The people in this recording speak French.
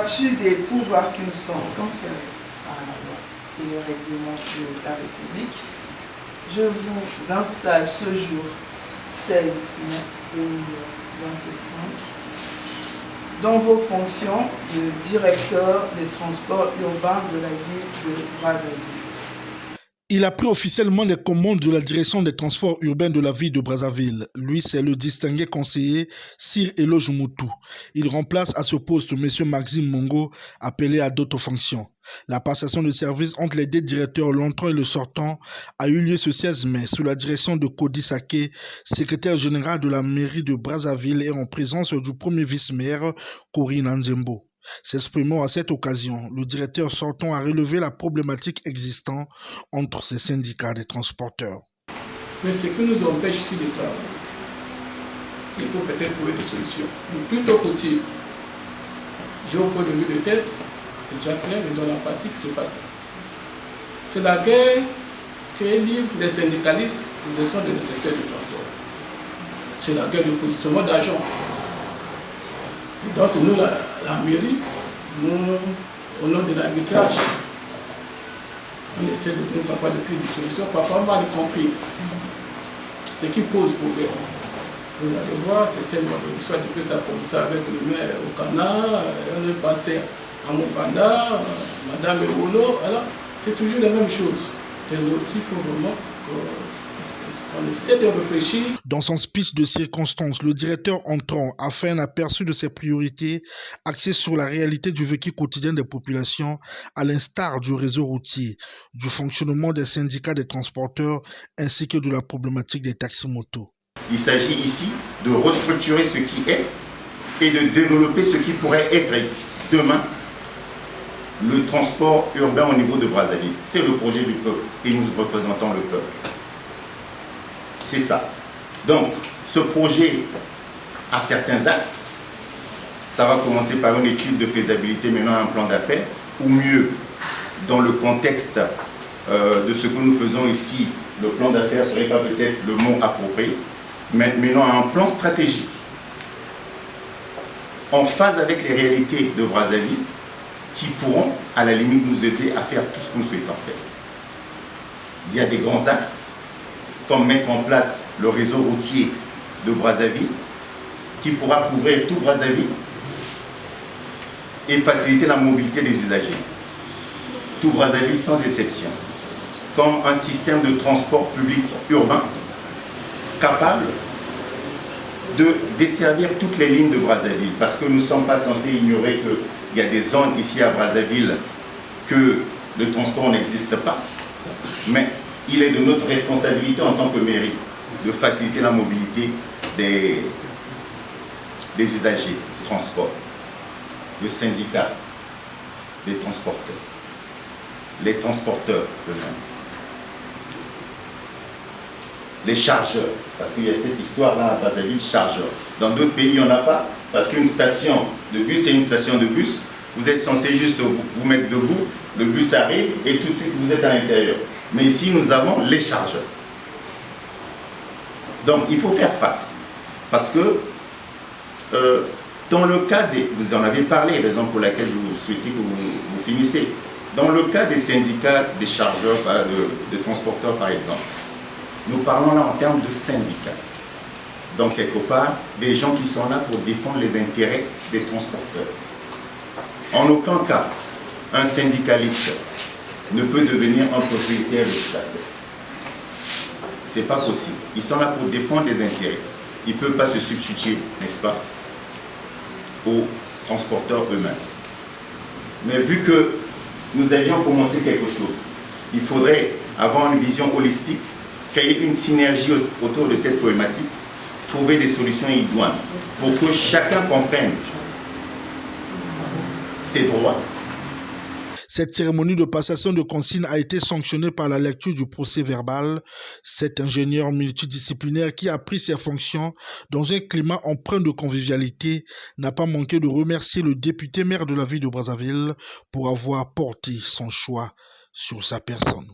vertu des pouvoirs qui me sont conférés par la loi et le règlement de la République, je vous installe ce jour 16 mai 2025 dans vos fonctions de directeur des transports urbains de la ville de Brazzaville. Il a pris officiellement les commandes de la direction des transports urbains de la ville de Brazzaville. Lui, c'est le distingué conseiller Sir Eloge Moutou. Il remplace à ce poste M. Maxime Mongo, appelé à d'autres fonctions. La passation de service entre les deux directeurs, l'entrant et le sortant, a eu lieu ce 16 mai sous la direction de Kodi Sake, secrétaire général de la mairie de Brazzaville et en présence du premier vice-maire Corinne Nzembo. S'exprimant à cette occasion, le directeur sortant a relevé la problématique existante entre ces syndicats des transporteurs. Mais ce qui nous empêche ici de travailler, il faut peut-être trouver des solutions. Le plus tôt possible. J'ai au point de vue de test, c'est déjà clair, mais dans la pratique, c'est pas ça. C'est la guerre que livrent les syndicalistes qui sont dans le secteur du transport. C'est la guerre de positionnement d'argent. Et donc, nous, la mairie, nous, au nom de l'arbitrage, on essaie de trouver parfois depuis des solutions, parfois mal compris. Ce qui pose problème. Vous allez voir, c'est tellement de l'histoire depuis ça a commencé avec le maire au Cana, on est passé à Mopanda, Madame Ewolo, alors c'est toujours la même chose. Et aussi, il faut vraiment qu'on essaie de réfléchir. Dans son speech de circonstance, le directeur entrant a fait un aperçu de ses priorités axées sur la réalité du vécu quotidien des populations, à l'instar du réseau routier, du fonctionnement des syndicats des transporteurs ainsi que de la problématique des taxis-motos. Il s'agit ici de restructurer ce qui est et de développer ce qui pourrait être demain le transport urbain au niveau de Brazzaville. C'est le projet du peuple et nous représentons le peuple. C'est ça. Donc, ce projet a certains axes. Ça va commencer par une étude de faisabilité, maintenant un plan d'affaires, ou mieux, dans le contexte de ce que nous faisons ici, le plan d'affaires serait pas peut-être le mot approprié, mais maintenant un plan stratégique en phase avec les réalités de Brazzaville qui pourront, à la limite, nous aider à faire tout ce que nous souhaitons faire. Il y a des grands axes, comme mettre en place le réseau routier de Brazzaville, qui pourra couvrir tout Brazzaville et faciliter la mobilité des usagers. Tout Brazzaville sans exception, comme un système de transport public urbain capable de desservir toutes les lignes de Brazzaville, parce que nous ne sommes pas censés ignorer qu'il y a des zones ici à Brazzaville que le transport n'existe pas. Mais il est de notre responsabilité en tant que mairie de faciliter la mobilité des usagers du transport, le syndicat des transporteurs, les transporteurs eux-mêmes, les chargeurs, parce qu'il y a cette histoire-là à Brazzaville, chargeurs. Dans d'autres pays, il n'y en a pas, parce qu'une station de bus est une station de bus, vous êtes censé juste vous mettre debout, le bus arrive et tout de suite vous êtes à l'intérieur. Mais ici, nous avons les chargeurs. Donc, il faut faire face. Parce que, dans le cas des... Vous en avez parlé, raison pour laquelle je vous souhaitais que vous finissiez. Dans le cas des syndicats, des chargeurs, de transporteurs par exemple, nous parlons là en termes de syndicats. Donc, quelque part, des gens qui sont là pour défendre les intérêts des transporteurs. En aucun cas, un syndicaliste ne peut devenir un propriétaire de stade. Ce n'est pas possible. Ils sont là pour défendre des intérêts. Ils ne peuvent pas se substituer, n'est-ce pas, aux transporteurs eux-mêmes. Mais vu que nous avions commencé quelque chose, il faudrait avoir une vision holistique, créer une synergie autour de cette problématique, trouver des solutions idoines pour que chacun comprenne ses droits. Cette cérémonie de passation de consigne a été sanctionnée par la lecture du procès verbal. Cet ingénieur multidisciplinaire qui a pris ses fonctions dans un climat empreint de convivialité n'a pas manqué de remercier le député maire de la ville de Brazzaville pour avoir porté son choix sur sa personne.